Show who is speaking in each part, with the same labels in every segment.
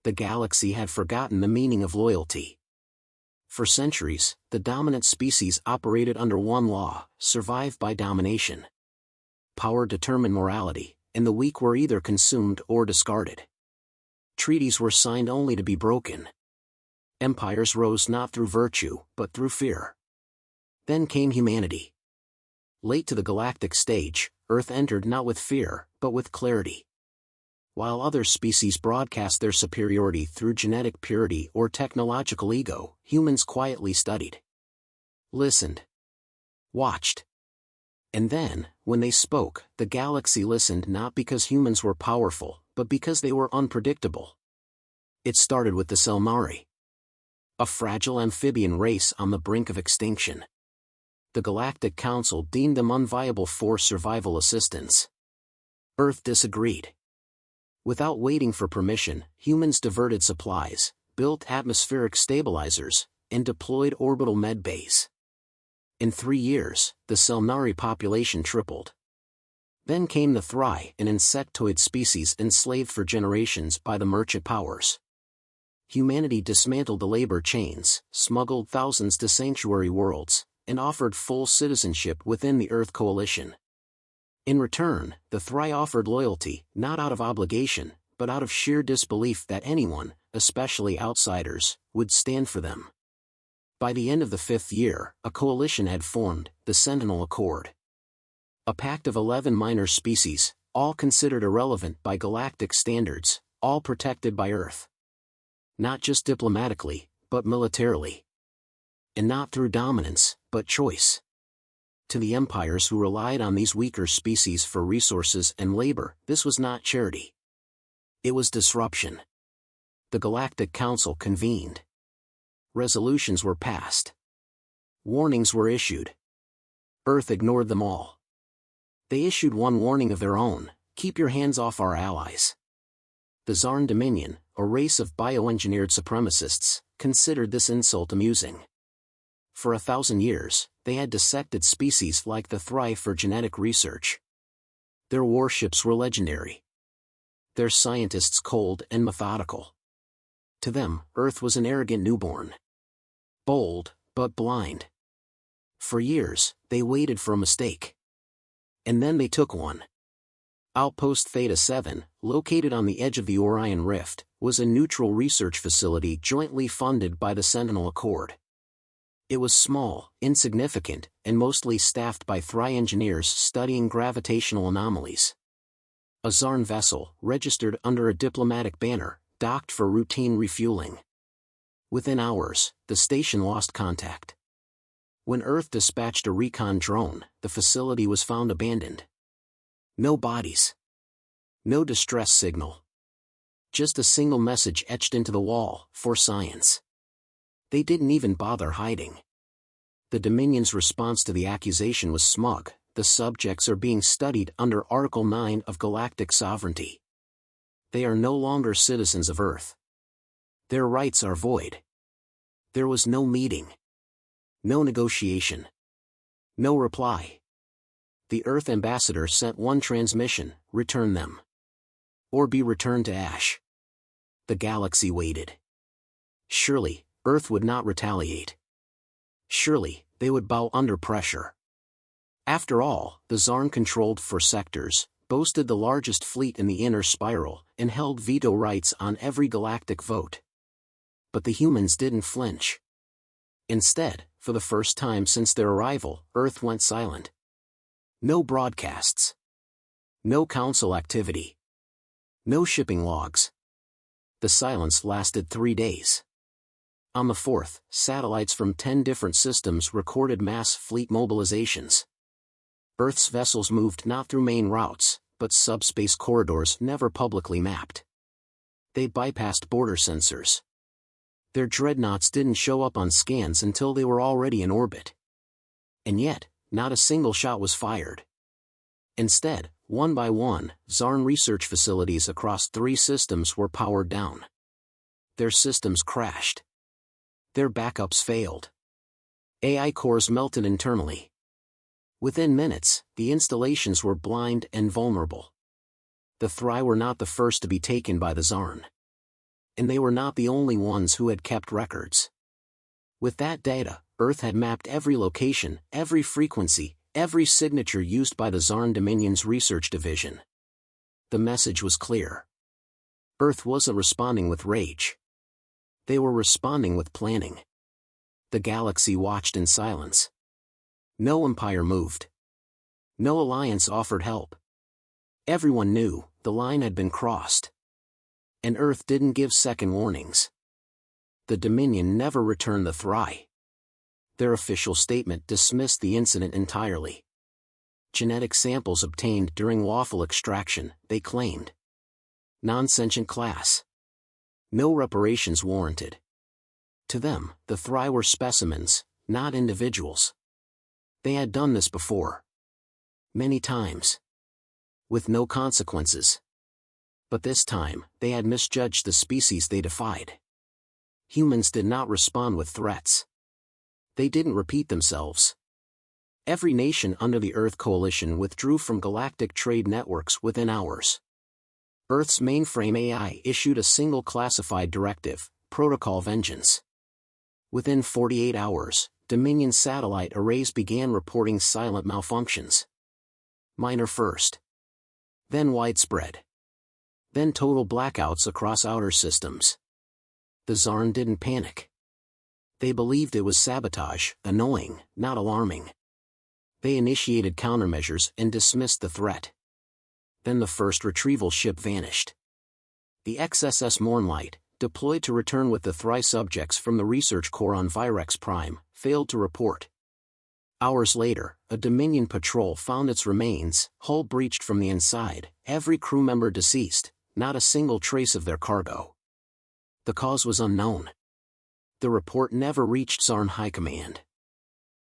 Speaker 1: The galaxy had forgotten the meaning of loyalty. For centuries, the dominant species operated under one law: survive by domination. Power determined morality, and the weak were either consumed or discarded. Treaties were signed only to be broken. Empires rose not through virtue, but through fear. Then came humanity. Late to the galactic stage, Earth entered not with fear, but with clarity. While other species broadcast their superiority through genetic purity or technological ego, humans quietly studied, listened, watched. And then, when they spoke, the galaxy listened not because humans were powerful, but because they were unpredictable. It started with the Selmari, a fragile amphibian race on the brink of extinction. The Galactic Council deemed them unviable for survival assistance. Earth disagreed. Without waiting for permission, humans diverted supplies, built atmospheric stabilizers, and deployed orbital medbays. In 3 years, the Selmari population tripled. Then came the Thri, an insectoid species enslaved for generations by the merchant powers. Humanity dismantled the labor chains, smuggled thousands to sanctuary worlds, and offered full citizenship within the Earth Coalition. In return, the Thri offered loyalty, not out of obligation, but out of sheer disbelief that anyone, especially outsiders, would stand for them. By the end of the 5th year, a coalition had formed, the Sentinel Accord. A pact of 11 minor species, all considered irrelevant by galactic standards, all protected by Earth. Not just diplomatically, but militarily. And not through dominance, but choice. To the empires who relied on these weaker species for resources and labor, this was not charity. It was disruption. The Galactic Council convened. Resolutions were passed. Warnings were issued. Earth ignored them all. They issued one warning of their own: keep your hands off our allies. The Zarn Dominion, a race of bioengineered supremacists, considered this insult amusing. For 1,000 years, they had dissected species like the Thri for genetic research. Their warships were legendary. Their scientists cold and methodical. To them, Earth was an arrogant newborn. Bold, but blind. For years, they waited for a mistake. And then they took one. Outpost Theta 7, located on the edge of the Orion Rift, was a neutral research facility jointly funded by the Sentinel Accord. It was small, insignificant, and mostly staffed by Thri engineers studying gravitational anomalies. A Zarn vessel, registered under a diplomatic banner, docked for routine refueling. Within hours, the station lost contact. When Earth dispatched a recon drone, the facility was found abandoned. No bodies. No distress signal. Just a single message etched into the wall: for science. They didn't even bother hiding. The Dominion's response to the accusation was smug: the subjects are being studied under Article 9 of Galactic Sovereignty. They are no longer citizens of Earth. Their rights are void. There was no meeting. No negotiation. No reply. The Earth ambassador sent one transmission: return them. Or be returned to ash. The galaxy waited. Surely, Earth would not retaliate. Surely, they would bow under pressure. After all, the Zarn controlled 4 sectors, boasted the largest fleet in the inner spiral, and held veto rights on every galactic vote. But the humans didn't flinch. Instead, for the first time since their arrival, Earth went silent. No broadcasts. No council activity. No shipping logs. The silence lasted 3 days. On the 4th, satellites from 10 different systems recorded mass fleet mobilizations. Earth's vessels moved not through main routes, but subspace corridors never publicly mapped. They bypassed border sensors. Their dreadnoughts didn't show up on scans until they were already in orbit. And yet, not a single shot was fired. Instead, one by one, Zarn research facilities across 3 systems were powered down. Their systems crashed. Their backups failed. AI cores melted internally. Within minutes, the installations were blind and vulnerable. The Thri were not the first to be taken by the Zarn. And they were not the only ones who had kept records. With that data, Earth had mapped every location, every frequency, every signature used by the Zarn Dominion's research division. The message was clear. Earth wasn't responding with rage. They were responding with planning. The galaxy watched in silence. No empire moved. No alliance offered help. Everyone knew the line had been crossed. And Earth didn't give second warnings. The Dominion never returned the Thry. Their official statement dismissed the incident entirely. Genetic samples obtained during lawful extraction, they claimed. Non-sentient class. No reparations warranted. To them, the Thry were specimens, not individuals. They had done this before. Many times. With no consequences. But this time, they had misjudged the species they defied. Humans did not respond with threats. They didn't repeat themselves. Every nation under the Earth Coalition withdrew from galactic trade networks within hours. Earth's mainframe AI issued a single classified directive, Protocol Vengeance. Within 48 hours, Dominion satellite arrays began reporting silent malfunctions. Minor first. Then widespread. Then total blackouts across outer systems. The Zarn didn't panic. They believed it was sabotage, annoying, not alarming. They initiated countermeasures and dismissed the threat. Then the first retrieval ship vanished. The XSS Mornlight, deployed to return with the Thry subjects from the research core on Virex Prime, failed to report. Hours later, a Dominion patrol found its remains, hull breached from the inside, every crew member deceased, not a single trace of their cargo. The cause was unknown. The report never reached Zarn High Command.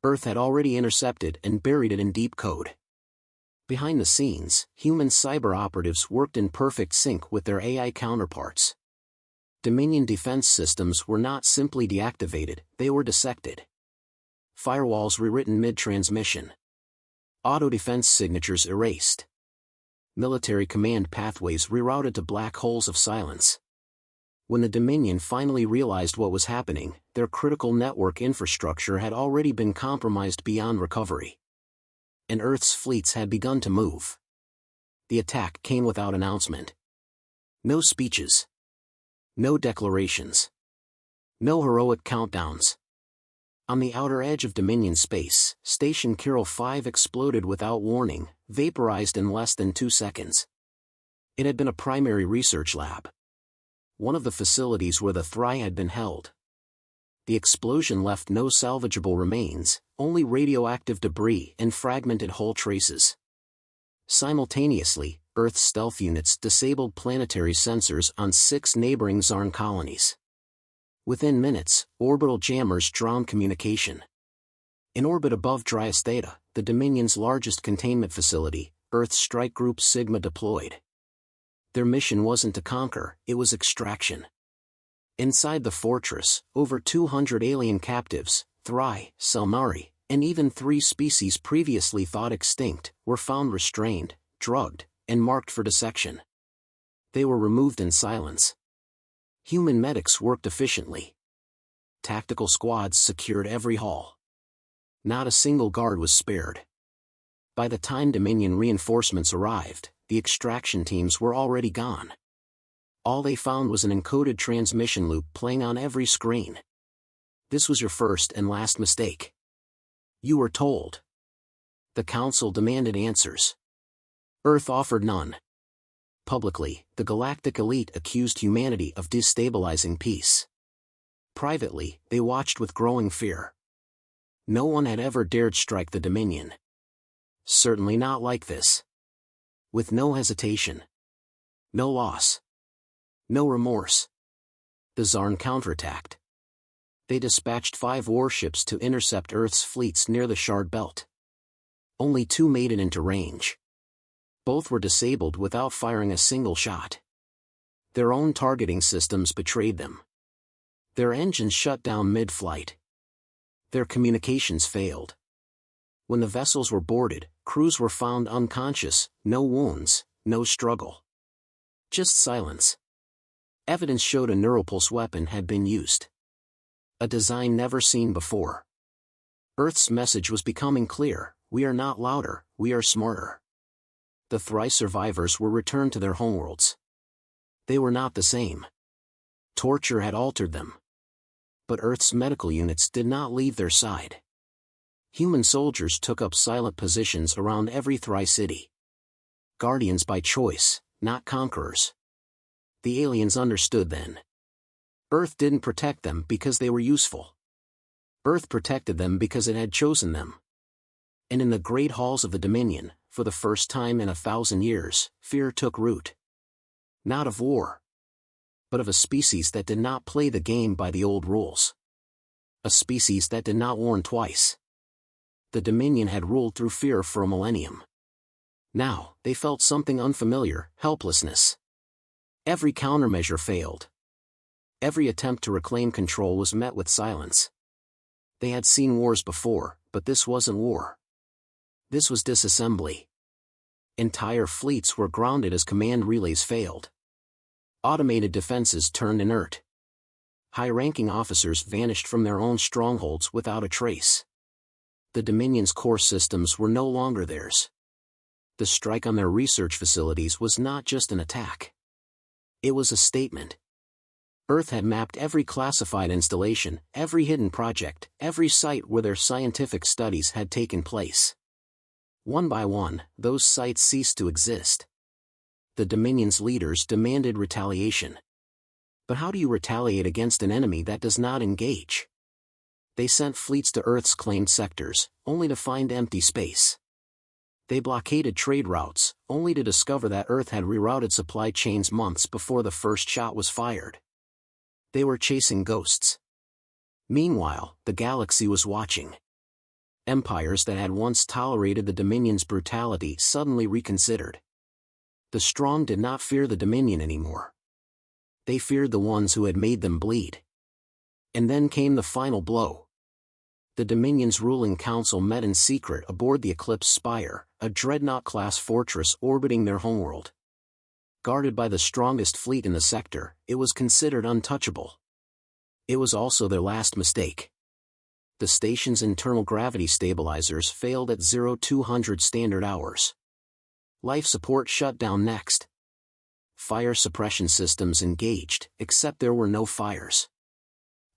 Speaker 1: Earth had already intercepted and buried it in deep code. Behind the scenes, human cyber operatives worked in perfect sync with their AI counterparts. Dominion defense systems were not simply deactivated, they were dissected. Firewalls rewritten mid-transmission. Auto-defense signatures erased. Military command pathways rerouted to black holes of silence. When the Dominion finally realized what was happening, their critical network infrastructure had already been compromised beyond recovery. And Earth's fleets had begun to move. The attack came without announcement. No speeches. No declarations. No heroic countdowns. On the outer edge of Dominion space, Station Kirill 5 exploded without warning, vaporized in less than 2 seconds. It had been a primary research lab. One of the facilities where the Thry had been held. The explosion left no salvageable remains, only radioactive debris and fragmented hull traces. Simultaneously, Earth's stealth units disabled planetary sensors on 6 neighboring Zarn colonies. Within minutes, orbital jammers drowned communication. In orbit above Dryas Theta, the Dominion's largest containment facility, Earth's Strike Group Sigma deployed. Their mission wasn't to conquer, it was extraction. Inside the fortress, over 200 alien captives, Thry, Selmari, and even 3 species previously thought extinct, were found restrained, drugged, and marked for dissection. They were removed in silence. Human medics worked efficiently. Tactical squads secured every hall. Not a single guard was spared. By the time Dominion reinforcements arrived, the extraction teams were already gone. All they found was an encoded transmission loop playing on every screen. This was your first and last mistake. You were told. The Council demanded answers. Earth offered none. Publicly, the galactic elite accused humanity of destabilizing peace. Privately, they watched with growing fear. No one had ever dared strike the Dominion. Certainly not like this. With no hesitation. No loss. No remorse. The Zarn counterattacked. They dispatched 5 warships to intercept Earth's fleets near the Shard Belt. Only 2 made it into range. Both were disabled without firing a single shot. Their own targeting systems betrayed them. Their engines shut down mid-flight. Their communications failed. When the vessels were boarded, crews were found unconscious, no wounds, no struggle. Just silence. Evidence showed a neuropulse weapon had been used. A design never seen before. Earth's message was becoming clear: we are not louder, we are smarter. The Thrice survivors were returned to their homeworlds. They were not the same. Torture had altered them. But Earth's medical units did not leave their side. Human soldiers took up silent positions around every Thrice city. Guardians by choice, not conquerors. The aliens understood then. Earth didn't protect them because they were useful. Earth protected them because it had chosen them. And in the great halls of the Dominion, for the first time in 1,000 years, fear took root. Not of war, but of a species that did not play the game by the old rules. A species that did not warn twice. The Dominion had ruled through fear for a millennium. Now, they felt something unfamiliar: helplessness. Every countermeasure failed. Every attempt to reclaim control was met with silence. They had seen wars before, but this wasn't war. This was disassembly. Entire fleets were grounded as command relays failed. Automated defenses turned inert. High-ranking officers vanished from their own strongholds without a trace. The Dominion's core systems were no longer theirs. The strike on their research facilities was not just an attack. It was a statement. Earth had mapped every classified installation, every hidden project, every site where their scientific studies had taken place. One by one, those sites ceased to exist. The Dominion's leaders demanded retaliation. But how do you retaliate against an enemy that does not engage? They sent fleets to Earth's claimed sectors, only to find empty space. They blockaded trade routes, only to discover that Earth had rerouted supply chains months before the first shot was fired. They were chasing ghosts. Meanwhile, the galaxy was watching. Empires that had once tolerated the Dominion's brutality suddenly reconsidered. The strong did not fear the Dominion anymore. They feared the ones who had made them bleed. And then came the final blow. The Dominion's ruling council met in secret aboard the Eclipse Spire, a dreadnought-class fortress orbiting their homeworld. Guarded by the strongest fleet in the sector, it was considered untouchable. It was also their last mistake. The station's internal gravity stabilizers failed at 0200 standard hours. Life support shut down next. Fire suppression systems engaged, except there were no fires.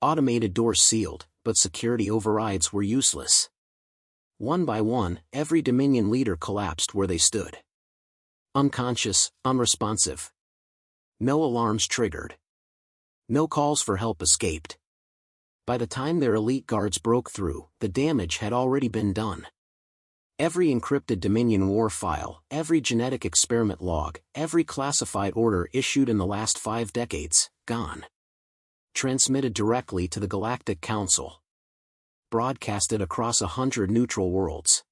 Speaker 1: Automated doors sealed, but security overrides were useless. One by one, every Dominion leader collapsed where they stood. Unconscious, unresponsive. No alarms triggered. No calls for help escaped. By the time their elite guards broke through, the damage had already been done. Every encrypted Dominion war file, every genetic experiment log, every classified order issued in the last 5 decades, gone. Transmitted directly to the Galactic Council. Broadcasted across 100 neutral worlds.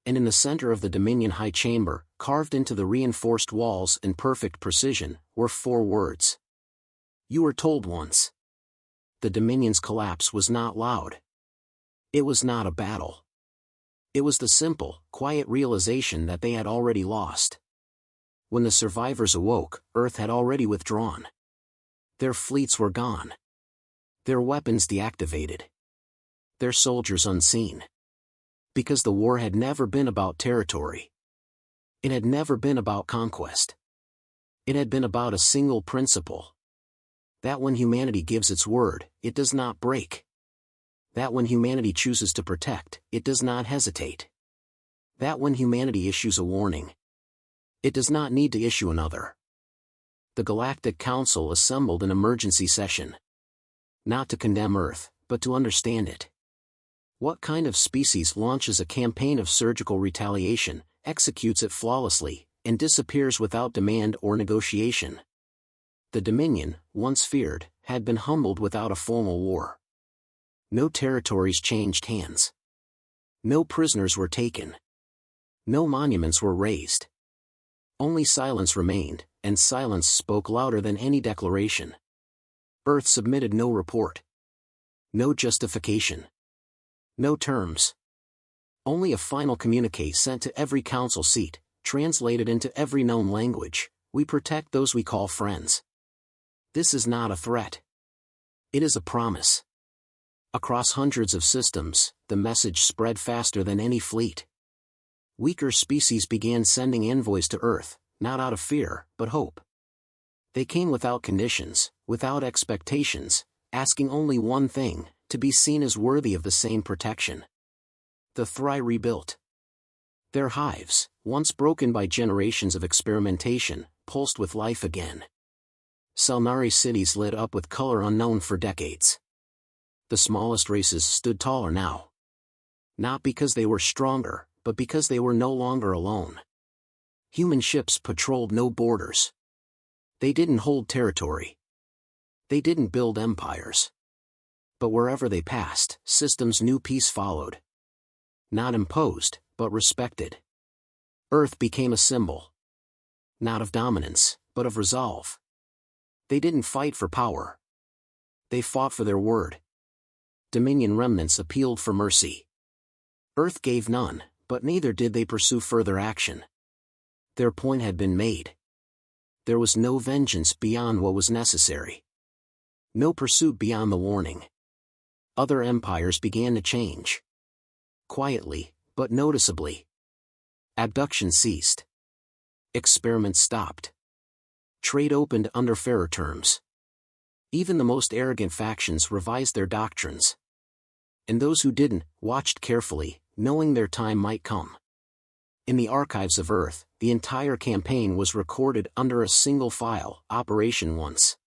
Speaker 1: And in the center of the Dominion High Chamber, carved into the reinforced walls in perfect precision, were 4 words. You were told once. The Dominion's collapse was not loud. It was not a battle. It was the simple, quiet realization that they had already lost. When the survivors awoke, Earth had already withdrawn. Their fleets were gone. Their weapons deactivated. Their soldiers unseen. Because the war had never been about territory. It had never been about conquest. It had been about a single principle. That when humanity gives its word, it does not break. That when humanity chooses to protect, it does not hesitate. That when humanity issues a warning, it does not need to issue another. The Galactic Council assembled an emergency session. Not to condemn Earth, but to understand it. What kind of species launches a campaign of surgical retaliation, executes it flawlessly, and disappears without demand or negotiation? The Dominion, once feared, had been humbled without a formal war. No territories changed hands. No prisoners were taken. No monuments were raised. Only silence remained, and silence spoke louder than any declaration. Earth submitted no report. No justification. No terms. Only a final communique sent to every council seat, translated into every known language: we protect those we call friends. This is not a threat. It is a promise. Across hundreds of systems, the message spread faster than any fleet. Weaker species began sending envoys to Earth, not out of fear, but hope. They came without conditions, without expectations, asking only one thing, to be seen as worthy of the same protection. The hfysci rebuilt. Their hives, once broken by generations of experimentation, pulsed with life again. Salnari cities lit up with color unknown for decades. The smallest races stood taller now. Not because they were stronger, but because they were no longer alone. Human ships patrolled no borders. They didn't hold territory. They didn't build empires. But wherever they passed, systems knew peace followed. Not imposed, but respected. Earth became a symbol. Not of dominance, but of resolve. They didn't fight for power. They fought for their word. Dominion remnants appealed for mercy. Earth gave none, but neither did they pursue further action. Their point had been made. There was no vengeance beyond what was necessary. No pursuit beyond the warning. Other empires began to change. Quietly, but noticeably. Abduction ceased. Experiments stopped. Trade opened under fairer terms. Even the most arrogant factions revised their doctrines. And those who didn't, watched carefully, knowing their time might come. In the archives of Earth, the entire campaign was recorded under a single file, Operation Once.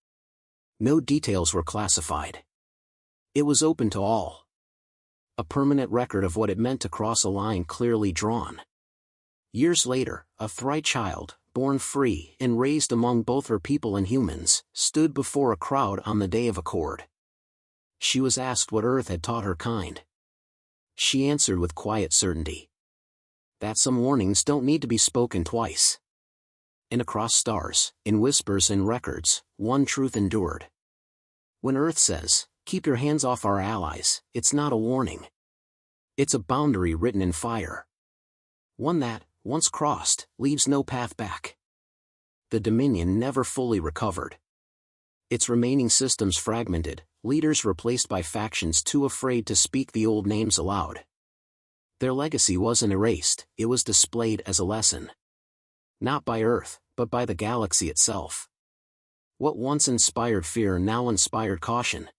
Speaker 1: No details were classified. It was open to all. A permanent record of what it meant to cross a line clearly drawn. Years later, a hfysci child, born free and raised among both her people and humans, stood before a crowd on the day of accord. She was asked what Earth had taught her kind. She answered with quiet certainty. That some warnings don't need to be spoken twice. And across stars, in whispers and records, one truth endured. When Earth says, "Keep your hands off our allies," it's not a warning. It's a boundary written in fire. One that, once crossed, leaves no path back. The Dominion never fully recovered. Its remaining systems fragmented, leaders replaced by factions too afraid to speak the old names aloud. Their legacy wasn't erased, it was displayed as a lesson. Not by Earth, but by the galaxy itself. What once inspired fear now inspired caution.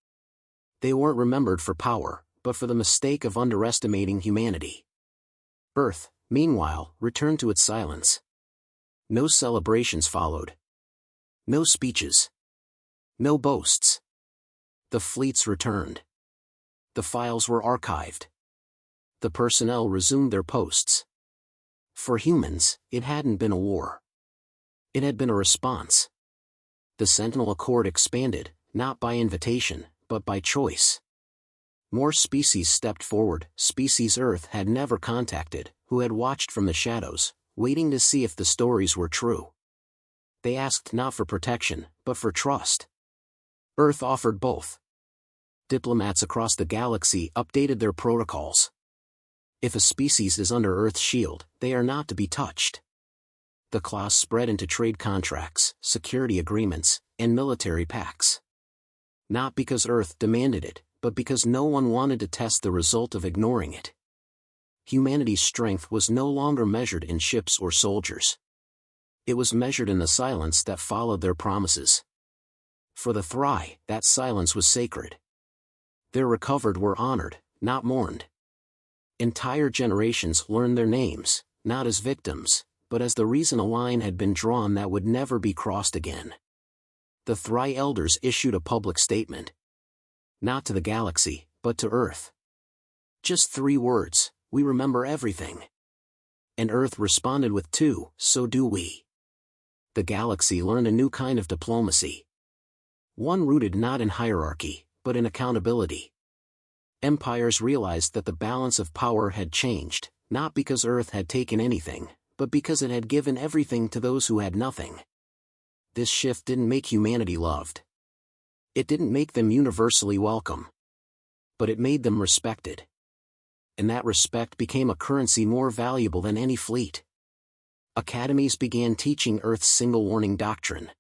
Speaker 1: They weren't remembered for power, but for the mistake of underestimating humanity. Earth, meanwhile, returned to its silence. No celebrations followed. No speeches. No boasts. The fleets returned. The files were archived. The personnel resumed their posts. For humans, it hadn't been a war. It had been a response. The Sentinel Accord expanded, not by invitation, but by choice. More species stepped forward, species Earth had never contacted, who had watched from the shadows, waiting to see if the stories were true. They asked not for protection, but for trust. Earth offered both. Diplomats across the galaxy updated their protocols. If a species is under Earth's shield, they are not to be touched. The clause spread into trade contracts, security agreements, and military pacts. Not because Earth demanded it, but because no one wanted to test the result of ignoring it. Humanity's strength was no longer measured in ships or soldiers. It was measured in the silence that followed their promises. For the hfysci, that silence was sacred. Their recovered were honored, not mourned. Entire generations learned their names, not as victims, but as the reason a line had been drawn that would never be crossed again. The hfysci elders issued a public statement. Not to the galaxy, but to Earth. Just 3 words, "We remember everything." And Earth responded with 2, "So do we." The galaxy learned a new kind of diplomacy. One rooted not in hierarchy, but in accountability. Empires realized that the balance of power had changed, not because Earth had taken anything, but because it had given everything to those who had nothing. This shift didn't make humanity loved. It didn't make them universally welcome. But it made them respected. And that respect became a currency more valuable than any fleet. Academies began teaching Earth's single warning doctrine.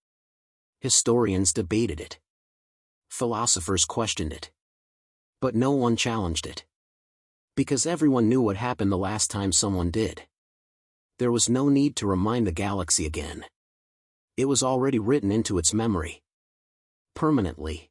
Speaker 1: Historians debated it. Philosophers questioned it. But no one challenged it. Because everyone knew what happened the last time someone did. There was no need to remind the galaxy again. It was already written into its memory. Permanently.